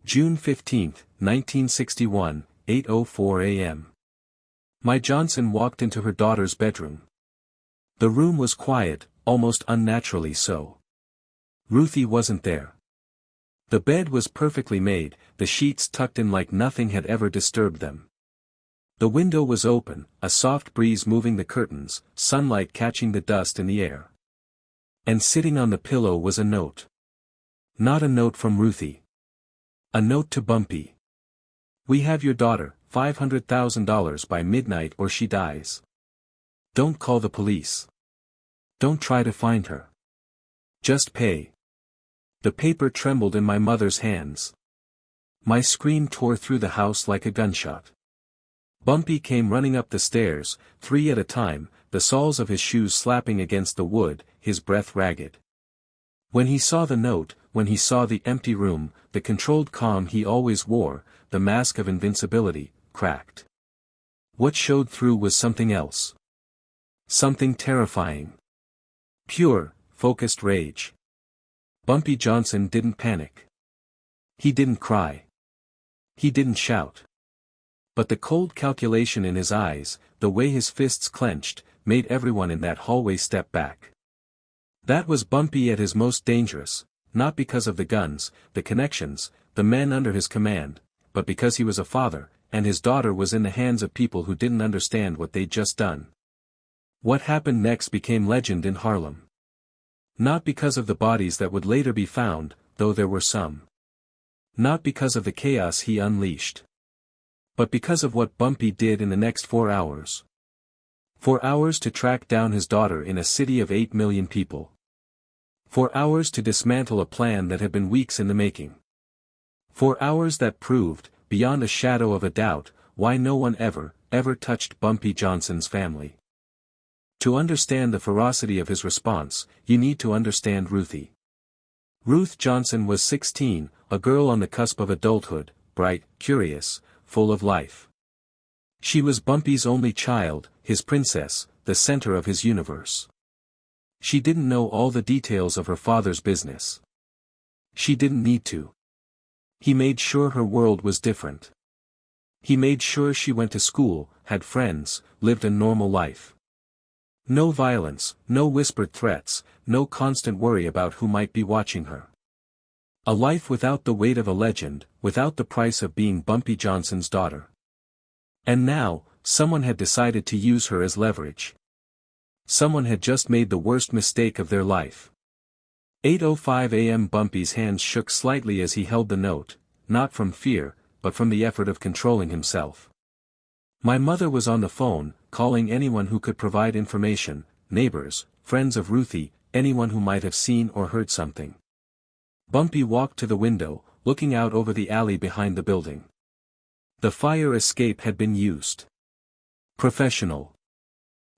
June 15, 1961, 8:04 a.m. My Johnson walked into her daughter's bedroom. The room was quiet, almost unnaturally so. Ruthie wasn't there. The bed was perfectly made, the sheets tucked in like nothing had ever disturbed them. The window was open, a soft breeze moving the curtains, sunlight catching the dust in the air. And sitting on the pillow was a note. Not a note from Ruthie. A note to Bumpy. "We have your daughter, $500,000 by midnight or she dies. Don't call the police. Don't try to find her. Just pay." The paper trembled in my mother's hands. My scream tore through the house like a gunshot. Bumpy came running up the stairs, 3 at a time, the soles of his shoes slapping against the wood, his breath ragged. When he saw the note, when he saw the empty room, the controlled calm he always wore, the mask of invincibility, cracked. What showed through was something else. Something terrifying. Pure, focused rage. Bumpy Johnson didn't panic. He didn't cry. He didn't shout. But the cold calculation in his eyes, the way his fists clenched, made everyone in that hallway step back. That was Bumpy at his most dangerous, not because of the guns, the connections, the men under his command, but because he was a father, and his daughter was in the hands of people who didn't understand what they'd just done. What happened next became legend in Harlem. Not because of the bodies that would later be found, though there were some. Not because of the chaos he unleashed. But because of what Bumpy did in the next 4 hours. 4 hours to track down his daughter in a city of 8 million people. 4 hours to dismantle a plan that had been weeks in the making. 4 hours that proved, beyond a shadow of a doubt, why no one ever touched Bumpy Johnson's family. To understand the ferocity of his response, you need to understand Ruthie. Ruth Johnson was 16, a girl on the cusp of adulthood, bright, curious, full of life. She was Bumpy's only child, his princess, the center of his universe. She didn't know all the details of her father's business. She didn't need to. He made sure her world was different. He made sure she went to school, had friends, lived a normal life. No violence, no whispered threats, no constant worry about who might be watching her. A life without the weight of a legend, without the price of being Bumpy Johnson's daughter. And now, someone had decided to use her as leverage. Someone had just made the worst mistake of their life. 8:05 a.m. Bumpy's hands shook slightly as he held the note, not from fear, but from the effort of controlling himself. My mother was on the phone, calling anyone who could provide information, neighbors, friends of Ruthie, anyone who might have seen or heard something. Bumpy walked to the window, looking out over the alley behind the building. The fire escape had been used. Professional.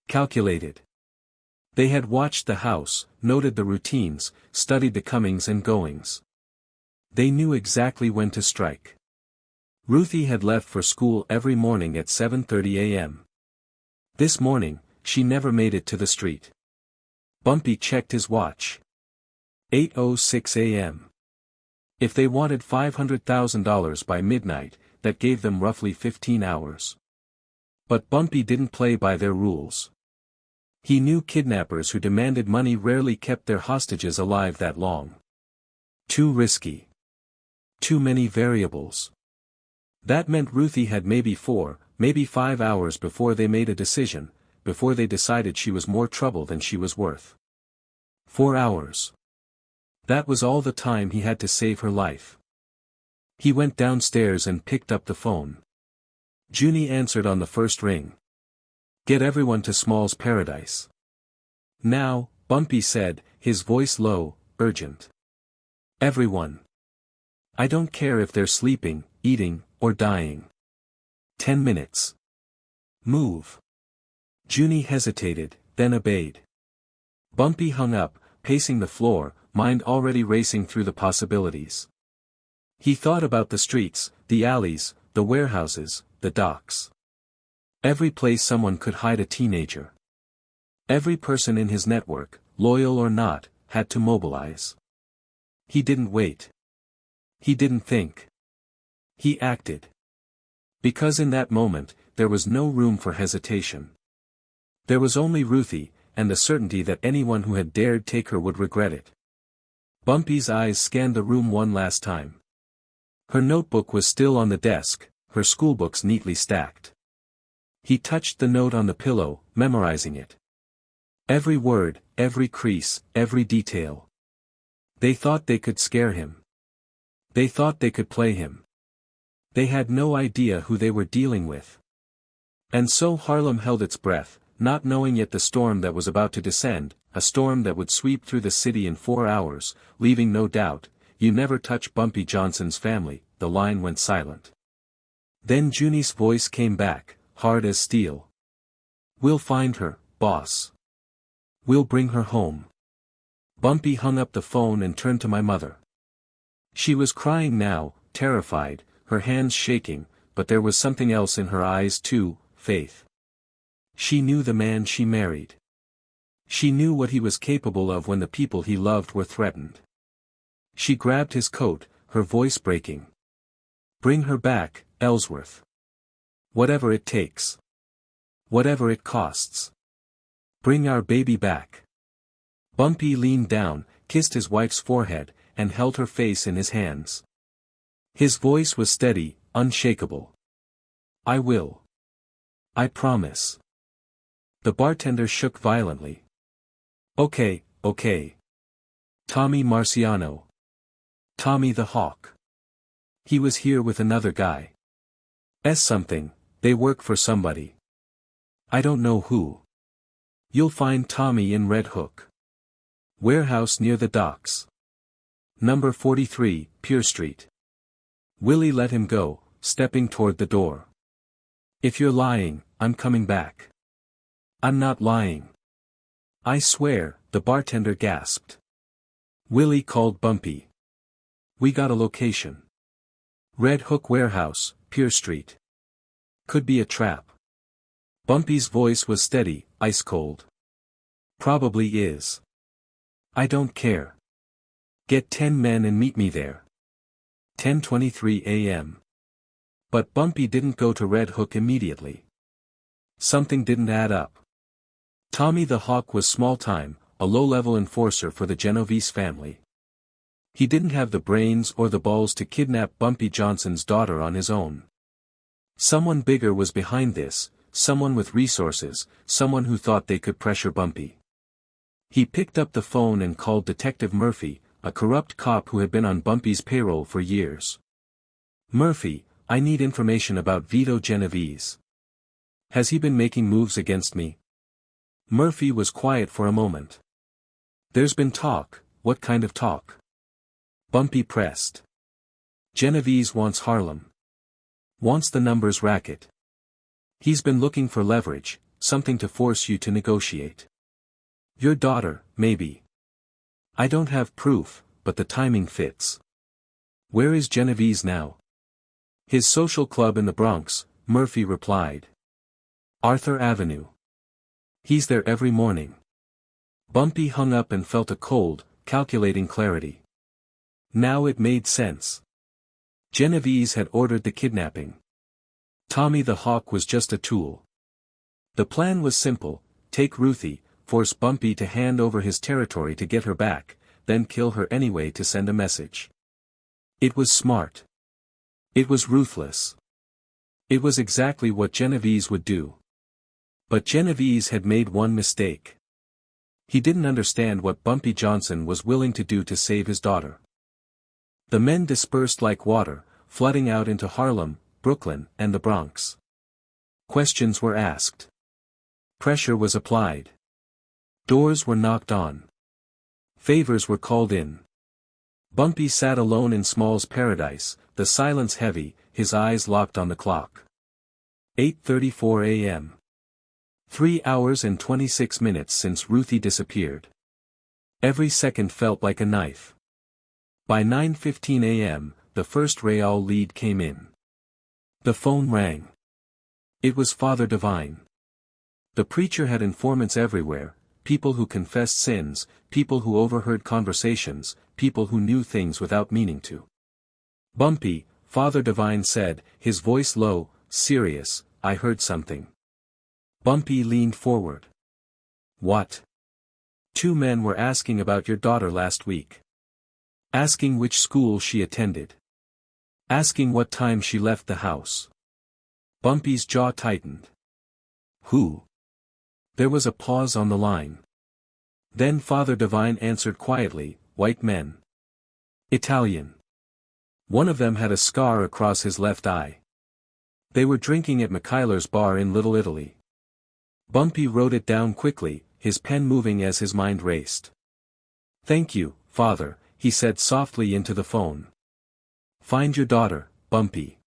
Calculated. They had watched the house, noted the routines, studied the comings and goings. They knew exactly when to strike. Ruthie had left for school every morning at 7:30 a.m. This morning, she never made it to the street. Bumpy checked his watch. 8:06 a.m. If they wanted $500,000 by midnight, that gave them roughly 15 hours. But Bumpy didn't play by their rules. He knew kidnappers who demanded money rarely kept their hostages alive that long. Too risky. Too many variables. That meant Ruthie had maybe 4, maybe 5 hours before they made a decision, before they decided she was more trouble than she was worth. 4 hours. That was all the time he had to save her life. He went downstairs and picked up the phone. Junie answered on the first ring. "Get everyone to Small's Paradise. Now," Bumpy said, his voice low, urgent. "Everyone. I don't care if they're sleeping, eating, or dying. 10 minutes. Move." Junie hesitated, then obeyed. Bumpy hung up, pacing the floor, mind already racing through the possibilities. He thought about the streets, the alleys, the warehouses, the docks. Every place someone could hide a teenager. Every person in his network, loyal or not, had to mobilize. He didn't wait. He didn't think. He acted. Because in that moment, there was no room for hesitation. There was only Ruthie, and the certainty that anyone who had dared take her would regret it. Bumpy's eyes scanned the room one last time. Her notebook was still on the desk, her schoolbooks neatly stacked. He touched the note on the pillow, memorizing it. Every word, every crease, every detail. They thought they could scare him. They thought they could play him. They had no idea who they were dealing with. And so Harlem held its breath, not knowing yet the storm that was about to descend, a storm that would sweep through the city in 4 hours, leaving no doubt. "You never touch Bumpy Johnson's family," the line went silent. Then Junie's voice came back, hard as steel. "We'll find her, boss. We'll bring her home." Bumpy hung up the phone and turned to my mother. She was crying now, terrified, her hands shaking, but there was something else in her eyes too, faith. She knew the man she married. She knew what he was capable of when the people he loved were threatened. She grabbed his coat, her voice breaking. "Bring her back, Ellsworth. Whatever it takes. Whatever it costs. Bring our baby back." Bumpy leaned down, kissed his wife's forehead, and held her face in his hands. His voice was steady, unshakable. "I will. I promise." The bartender shook violently. Okay. Tommy Marciano. Tommy the Hawk. He was here with another guy. Something, they work for somebody. I don't know who. You'll find Tommy in Red Hook. Warehouse near the docks. Number 43, Pure Street. Willie let him go, stepping toward the door. "If you're lying, I'm coming back." "I'm not lying. I swear," the bartender gasped. Willie called Bumpy. "We got a location. Red Hook Warehouse, Pure Street. Could be a trap." Bumpy's voice was steady, ice cold. "Probably is. I don't care. Get 10 men and meet me there. 10:23 a.m. But Bumpy didn't go to Red Hook immediately. Something didn't add up. Tommy the Hawk was small-time, a low-level enforcer for the Genovese family. He didn't have the brains or the balls to kidnap Bumpy Johnson's daughter on his own. Someone bigger was behind this, someone with resources, someone who thought they could pressure Bumpy. He picked up the phone and called Detective Murphy, a corrupt cop who had been on Bumpy's payroll for years. "Murphy, I need information about Vito Genovese. Has he been making moves against me?" Murphy was quiet for a moment. "There's been talk. What kind of talk?" Bumpy pressed. "Genovese wants Harlem. Wants the numbers racket. He's been looking for leverage, something to force you to negotiate. Your daughter, maybe. I don't have proof, but the timing fits." "Where is Genovese now?" "His social club in the Bronx," Murphy replied. "Arthur Avenue. He's there every morning." Bumpy hung up and felt a cold, calculating clarity. Now it made sense. Genovese had ordered the kidnapping. Tommy the Hawk was just a tool. The plan was simple: take Ruthie, force Bumpy to hand over his territory to get her back, then kill her anyway to send a message. It was smart. It was ruthless. It was exactly what Genovese would do. But Genovese had made one mistake. He didn't understand what Bumpy Johnson was willing to do to save his daughter. The men dispersed like water, flooding out into Harlem, Brooklyn, and the Bronx. Questions were asked. Pressure was applied. Doors were knocked on. Favors were called in. Bumpy sat alone in Small's paradise, the silence heavy, his eyes locked on the clock. 8:34 a.m. 3 hours and 26 minutes since Ruthie disappeared. Every second felt like a knife. By 9:15 a.m., the first Real lead came in. The phone rang. It was Father Divine. The preacher had informants everywhere, people who confessed sins, people who overheard conversations, people who knew things without meaning to. "Bumpy, Father Divine said, his voice low, serious, "I heard something." Bumpy leaned forward. "What?" "Two men were asking about your daughter last week. Asking which school she attended. Asking what time she left the house." Bumpy's jaw tightened. "Who?" There was a pause on the line. Then Father Divine answered quietly, "White men. Italian. One of them had a scar across his left eye. They were drinking at Michaela's bar in Little Italy." Bumpy wrote it down quickly, his pen moving as his mind raced. "Thank you, Father," he said softly into the phone. "Find your daughter, Bumpy.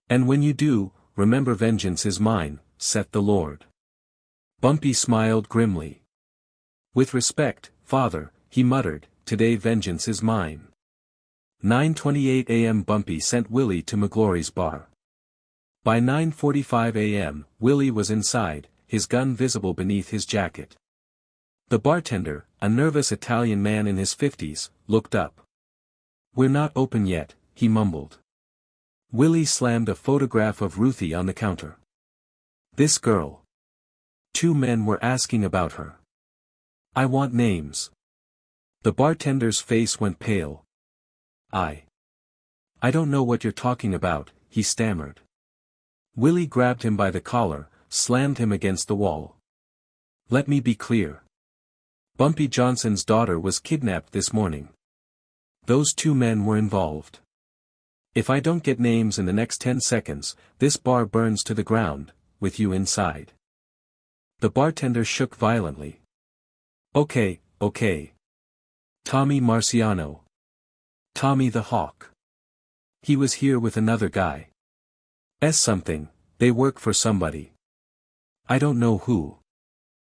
And when you do, remember vengeance is mine, saith the Lord." Bumpy smiled grimly. "With respect, Father," he muttered, "today vengeance is mine." 9:28 a.m. Bumpy sent Willie to McGlory's bar. By 9:45 a.m., Willie was inside, his gun visible beneath his jacket. The bartender, a nervous Italian man in his 50s, looked up. "We're not open yet," he mumbled. Willie slammed a photograph of Ruthie on the counter. "This girl. Two men were asking about her. I want names." The bartender's face went pale. I don't know what you're talking about," he stammered. Willie grabbed him by the collar, slammed him against the wall. "Let me be clear. Bumpy Johnson's daughter was kidnapped this morning. Those two men were involved. If I don't get names in the next 10 seconds, this bar burns to the ground, with you inside." The bartender shook violently. Okay. Tommy Marciano. Tommy the Hawk. He was here with another guy. Something, they work for somebody. I don't know who.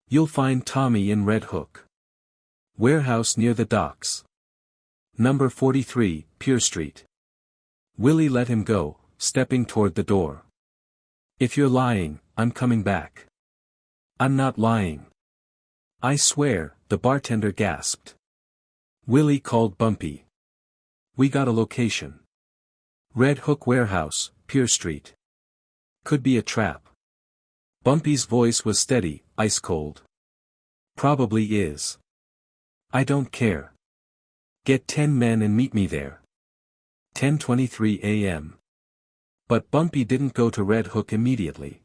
You'll find Tommy in Red Hook. Warehouse near the docks. Number 43, Pier Street. Willie let him go, stepping toward the door. "If you're lying, I'm coming back." "I'm not lying. I swear," the bartender gasped. Willie called Bumpy. "We got a location. Red Hook Warehouse, Pier Street. Could be a trap." Bumpy's voice was steady, ice cold. "Probably is. I don't care. Get 10 men and meet me there." 10:23 a.m. But Bumpy didn't go to Red Hook immediately.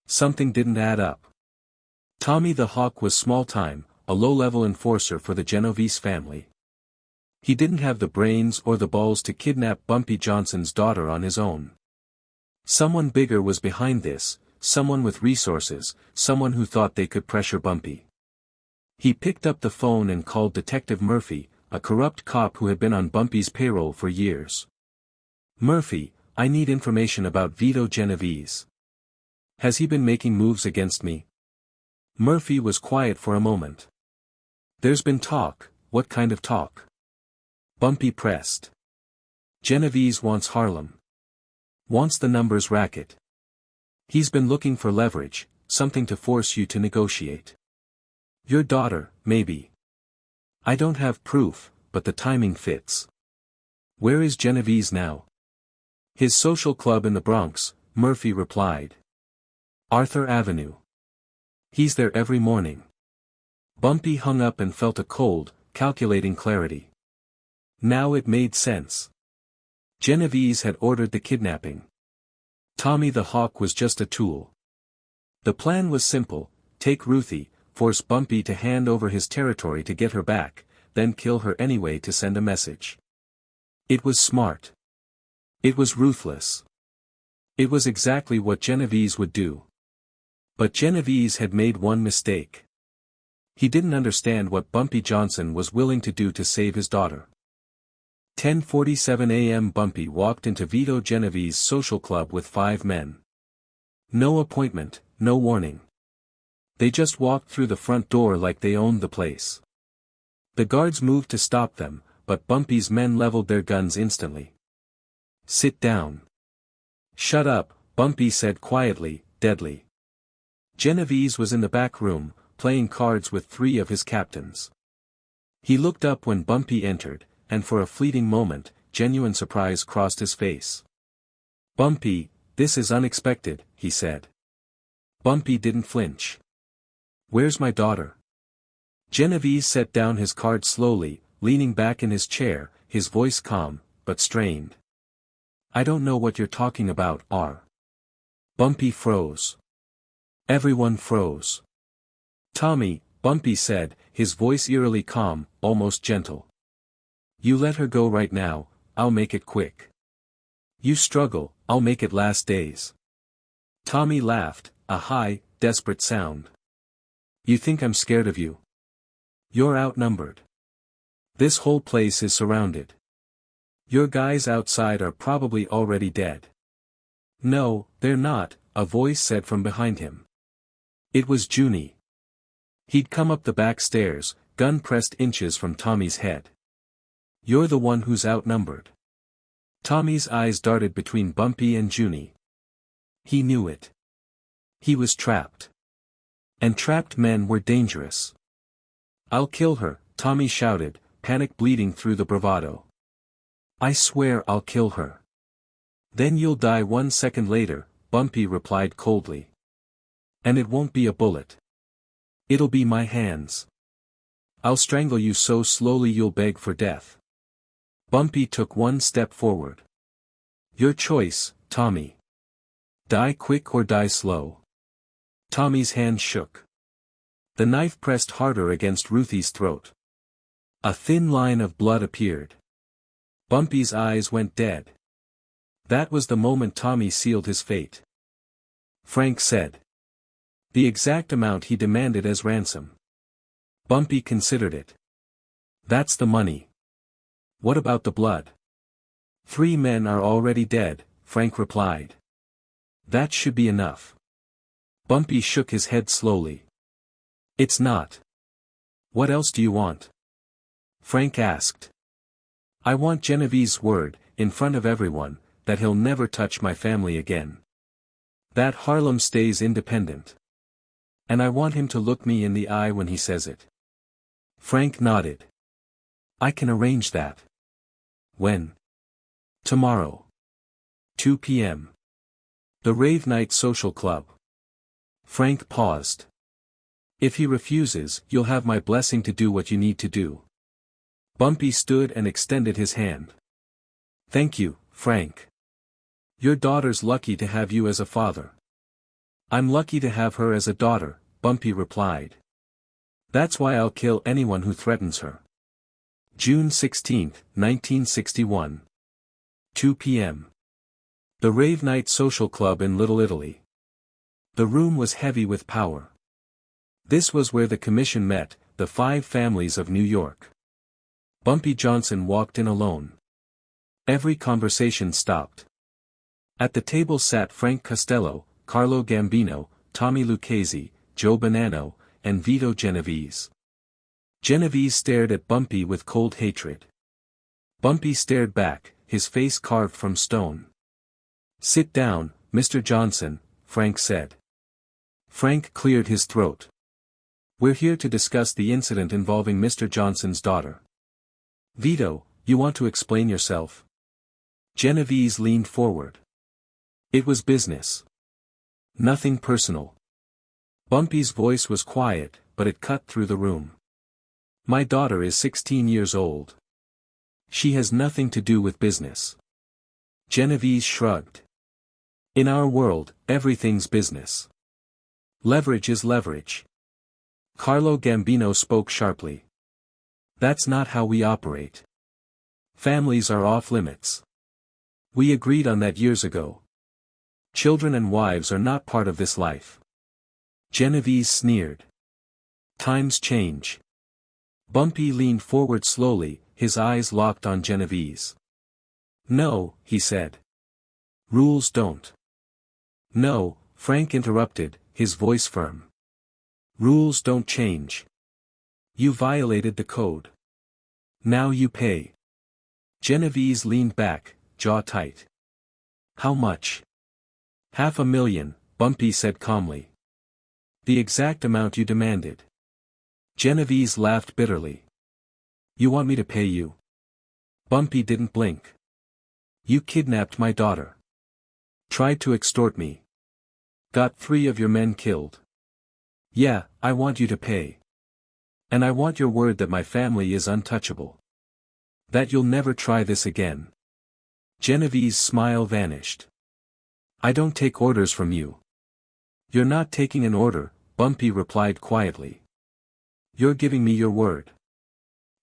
Something didn't add up. Tommy the Hawk was small-time, a low-level enforcer for the Genovese family. He didn't have the brains or the balls to kidnap Bumpy Johnson's daughter on his own. Someone bigger was behind this, someone with resources, someone who thought they could pressure Bumpy. He picked up the phone and called Detective Murphy, a corrupt cop who had been on Bumpy's payroll for years. "Murphy, I need information about Vito Genovese. Has he been making moves against me?" Murphy was quiet for a moment. "There's been talk. What kind of talk?" Bumpy pressed. "Genovese wants Harlem. Wants the numbers racket. He's been looking for leverage, something to force you to negotiate. Your daughter, maybe. I don't have proof, but the timing fits." "Where is Genovese now?" "His social club in the Bronx," Murphy replied. "Arthur Avenue. He's there every morning." Bumpy hung up and felt a cold, calculating clarity. Now it made sense. Genovese had ordered the kidnapping. Tommy the Hawk was just a tool. The plan was simple: take Ruthie, force Bumpy to hand over his territory to get her back, then kill her anyway to send a message. It was smart. It was ruthless. It was exactly what Genovese would do. But Genovese had made one mistake. He didn't understand what Bumpy Johnson was willing to do to save his daughter. 10:47 a.m. Bumpy walked into Vito Genovese's social club with 5 men. No appointment, no warning. They just walked through the front door like they owned the place. The guards moved to stop them, but Bumpy's men leveled their guns instantly. "Sit down." "Shut up," Bumpy said quietly, deadly. Genovese was in the back room, playing cards with 3 of his captains. He looked up when Bumpy entered, and for a fleeting moment, genuine surprise crossed his face. "Bumpy, this is unexpected," he said. Bumpy didn't flinch. "Where's my daughter?" Genovese set down his card slowly, leaning back in his chair, his voice calm, but strained. "I don't know what you're talking about, R." Bumpy froze. Everyone froze. "Tommy," Bumpy said, his voice eerily calm, almost gentle. "You let her go right now, I'll make it quick. You struggle, I'll make it last days." Tommy laughed, a high, desperate sound. "You think I'm scared of you? You're outnumbered. This whole place is surrounded. Your guys outside are probably already dead." "No, they're not," a voice said from behind him. It was Junie. He'd come up the back stairs, gun pressed inches from Tommy's head. "You're the one who's outnumbered." Tommy's eyes darted between Bumpy and Junie. He knew it. He was trapped. And trapped men were dangerous. "I'll kill her," Tommy shouted, panic bleeding through the bravado. "I swear I'll kill her." "Then you'll die 1 second later," Bumpy replied coldly. "And it won't be a bullet. It'll be my hands. I'll strangle you so slowly you'll beg for death." Bumpy took 1 step forward. "Your choice, Tommy. Die quick or die slow." Tommy's hand shook. The knife pressed harder against Ruthie's throat. A thin line of blood appeared. Bumpy's eyes went dead. That was the moment Tommy sealed his fate. Frank said. The exact amount he demanded as ransom. Bumpy considered it. "That's the money. What about the blood?" "3 men are already dead," Frank replied. "That should be enough." Bumpy shook his head slowly. "It's not." "What else do you want?" Frank asked. "I want Genovese's word, in front of everyone, that he'll never touch my family again. That Harlem stays independent. And I want him to look me in the eye when he says it." Frank nodded. "I can arrange that." "When?" "Tomorrow. 2 p.m. The Rave Night Social Club." Frank paused. "If he refuses, you'll have my blessing to do what you need to do." Bumpy stood and extended his hand. "Thank you, Frank. Your daughter's lucky to have you as a father." "I'm lucky to have her as a daughter," Bumpy replied. "That's why I'll kill anyone who threatens her." June 16, 1961. 2 p.m. The Rave Night Social Club in Little Italy. The room was heavy with power. This was where the commission met, the 5 families of New York. Bumpy Johnson walked in alone. Every conversation stopped. At the table sat Frank Costello, Carlo Gambino, Tommy Lucchese, Joe Bonanno, and Vito Genovese. Genovese stared at Bumpy with cold hatred. Bumpy stared back, his face carved from stone. "Sit down, Mr. Johnson," Frank said. Frank cleared his throat. "We're here to discuss the incident involving Mr. Johnson's daughter." "Vito, you want to explain yourself?" Genovese leaned forward. "It was business. Nothing personal." Bumpy's voice was quiet, but it cut through the room. "My daughter is 16 years old. She has nothing to do with business." Genovese shrugged. "In our world, everything's business. Leverage is leverage." Carlo Gambino spoke sharply. "That's not how we operate. Families are off limits. We agreed on that years ago. Children and wives are not part of this life." Genovese sneered. "Times change." Bumpy leaned forward slowly, his eyes locked on Genovese. "No," he said. "Rules don't." "No," Frank interrupted, his voice firm. "Rules don't change. You violated the code. Now you pay." Genovese leaned back, jaw tight. "How much?" $500,000, Bumpy said calmly. "The exact amount you demanded." Genovese laughed bitterly. "You want me to pay you?" Bumpy didn't blink. You kidnapped my daughter. Tried to extort me. Got 3 of your men killed. Yeah, I want you to pay. And I want your word that my family is untouchable. That you'll never try this again. Genevieve's smile vanished. I don't take orders from you. You're not taking an order, Bumpy replied quietly. You're giving me your word.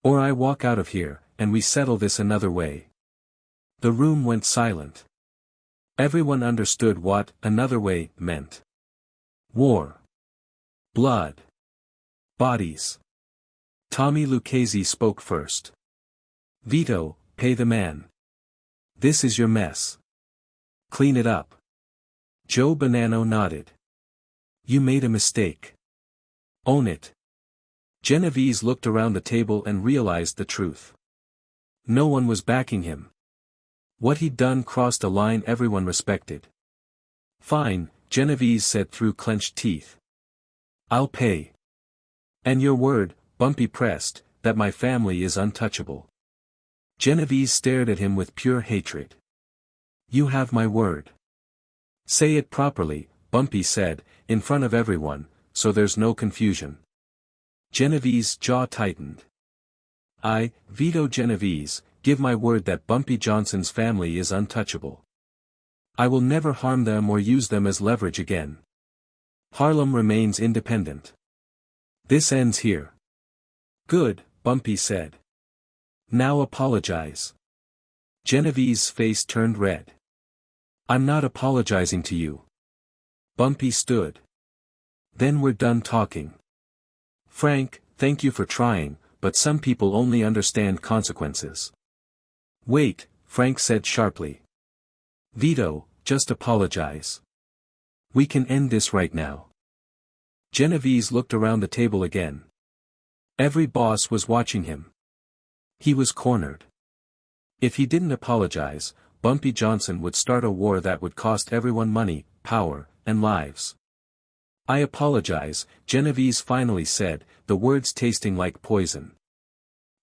Or I walk out of here, and we settle this another way. The room went silent. Everyone understood what another way meant. War. Blood. Bodies. Tommy Lucchese spoke first. Vito, pay the man. This is your mess. Clean it up. Joe Bonanno nodded. You made a mistake. Own it. Genovese looked around the table and realized the truth. No one was backing him. What he'd done crossed a line everyone respected. Fine, Genovese said through clenched teeth. I'll pay. And your word, Bumpy pressed, that my family is untouchable. Genovese stared at him with pure hatred. You have my word. Say it properly, Bumpy said, in front of everyone, so there's no confusion. Genovese's jaw tightened. I, Vito Genovese, give my word that Bumpy Johnson's family is untouchable. I will never harm them or use them as leverage again. Harlem remains independent. This ends here. Good, Bumpy said. Now apologize. Genovese's face turned red. I'm not apologizing to you. Bumpy stood. Then we're done talking. Frank, thank you for trying, but some people only understand consequences. Wait, Frank said sharply. Vito, just apologize. We can end this right now. Genovese looked around the table again. Every boss was watching him. He was cornered. If he didn't apologize, Bumpy Johnson would start a war that would cost everyone money, power, and lives. I apologize, Genovese finally said, the words tasting like poison.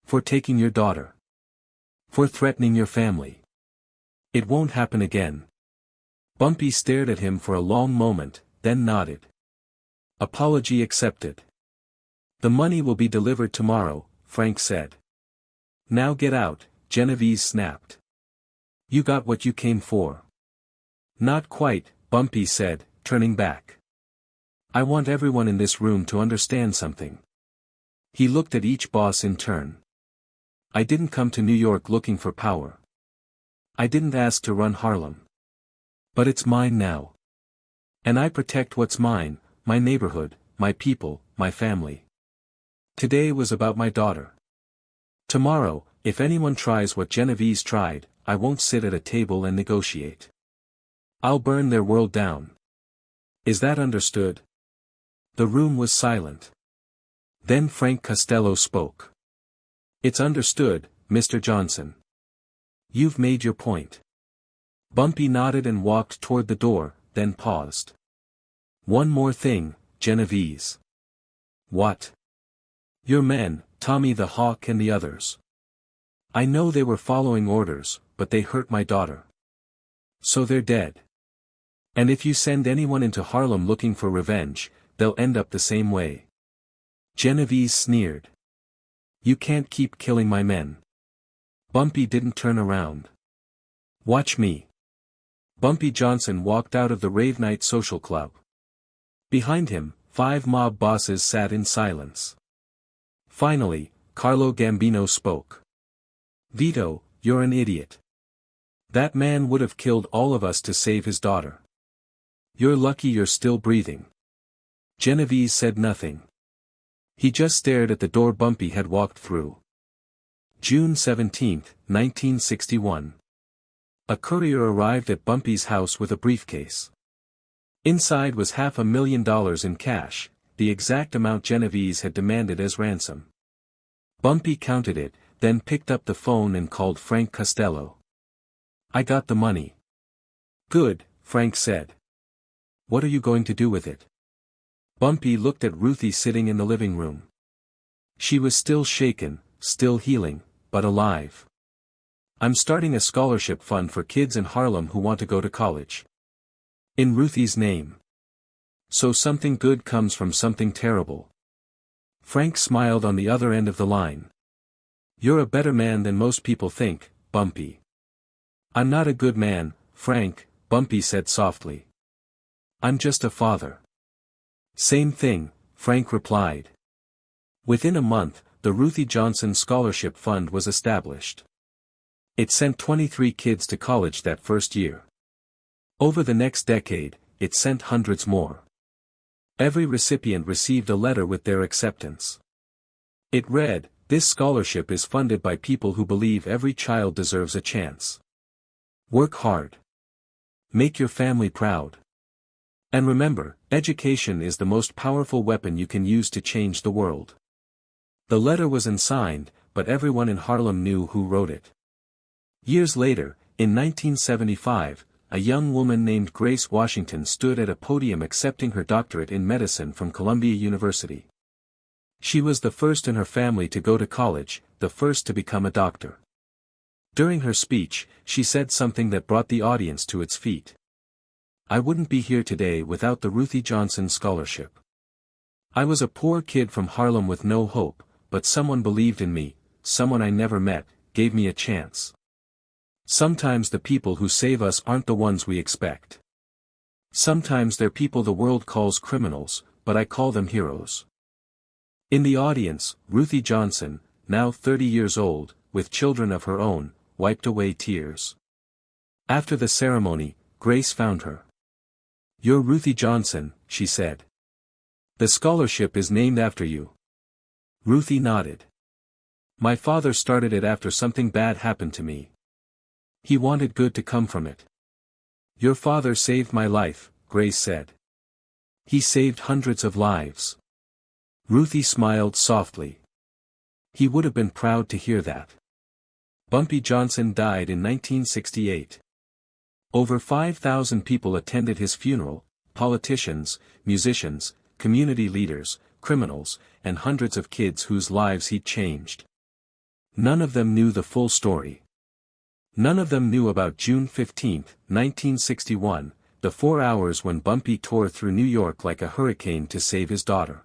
For taking your daughter. For threatening your family. It won't happen again. Bumpy stared at him for a long moment, then nodded. Apology accepted. The money will be delivered tomorrow, Frank said. Now get out, Genovese snapped. You got what you came for. Not quite, Bumpy said, turning back. I want everyone in this room to understand something. He looked at each boss in turn. I didn't come to New York looking for power. I didn't ask to run Harlem. But it's mine now. And I protect what's mine, my neighborhood, my people, my family. Today was about my daughter. Tomorrow, if anyone tries what Genovese tried, I won't sit at a table and negotiate. I'll burn their world down. Is that understood? The room was silent. Then Frank Costello spoke. It's understood, Mr. Johnson. You've made your point. Bumpy nodded and walked toward the door, then paused. One more thing, Genovese. What? Your men, Tommy the Hawk and the others. I know they were following orders, but they hurt my daughter. So they're dead. And if you send anyone into Harlem looking for revenge, they'll end up the same way. Genovese sneered. You can't keep killing my men. Bumpy didn't turn around. Watch me. Bumpy Johnson walked out of the Rave Night Social Club. Behind him, 5 mob bosses sat in silence. Finally, Carlo Gambino spoke. Vito, you're an idiot. That man would have killed all of us to save his daughter. You're lucky you're still breathing. Genovese said nothing. He just stared at the door Bumpy had walked through. June 17, 1961. A courier arrived at Bumpy's house with a briefcase. Inside was $500,000 in cash, the exact amount Genovese had demanded as ransom. Bumpy counted it, then picked up the phone and called Frank Costello. I got the money. Good, Frank said. What are you going to do with it? Bumpy looked at Ruthie sitting in the living room. She was still shaken, still healing, but alive. I'm starting a scholarship fund for kids in Harlem who want to go to college. In Ruthie's name. So something good comes from something terrible. Frank smiled on the other end of the line. You're a better man than most people think, Bumpy. I'm not a good man, Frank, Bumpy said softly. I'm just a father. Same thing, Frank replied. Within a month, the Ruthie Johnson Scholarship Fund was established. It sent 23 kids to college that first year. Over the next decade, it sent hundreds more. Every recipient received a letter with their acceptance. It read, "This scholarship is funded by people who believe every child deserves a chance. Work hard. Make your family proud. And remember, education is the most powerful weapon you can use to change the world." The letter was unsigned, but everyone in Harlem knew who wrote it. Years later, in 1975, a young woman named Grace Washington stood at a podium accepting her doctorate in medicine from Columbia University. She was the first in her family to go to college, the first to become a doctor. During her speech, she said something that brought the audience to its feet. "I wouldn't be here today without the Ruthie Johnson Scholarship. I was a poor kid from Harlem with no hope, but someone believed in me, someone I never met, gave me a chance. Sometimes the people who save us aren't the ones we expect. Sometimes they're people the world calls criminals, but I call them heroes." In the audience, Ruthie Johnson, now 30 years old, with children of her own, wiped away tears. After the ceremony, Grace found her. "You're Ruthie Johnson," she said. "The scholarship is named after you." Ruthie nodded. "My father started it after something bad happened to me. He wanted good to come from it." "Your father saved my life," Grace said. "He saved hundreds of lives." Ruthie smiled softly. "He would have been proud to hear that." Bumpy Johnson died in 1968. Over 5,000 people attended his funeral, politicians, musicians, community leaders, criminals, and hundreds of kids whose lives he'd changed. None of them knew the full story. None of them knew about June 15, 1961, the 4 hours when Bumpy tore through New York like a hurricane to save his daughter.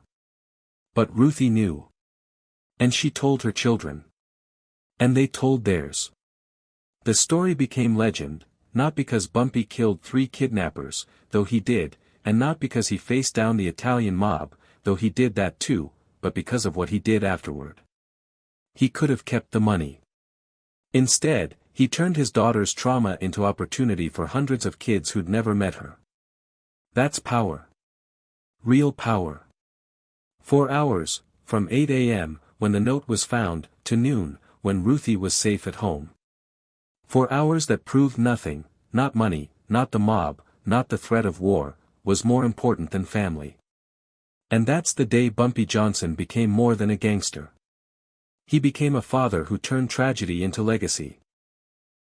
But Ruthie knew. And she told her children. And they told theirs. The story became legend, not because Bumpy killed 3 kidnappers, though he did, and not because he faced down the Italian mob, though he did that too, but because of what he did afterward. He could have kept the money. Instead, he turned his daughter's trauma into opportunity for hundreds of kids who'd never met her. That's power. Real power. 4 hours, from 8 a.m., when the note was found, to noon, when Ruthie was safe at home. 4 hours that proved nothing, not money, not the mob, not the threat of war, was more important than family. And that's the day Bumpy Johnson became more than a gangster. He became a father who turned tragedy into legacy.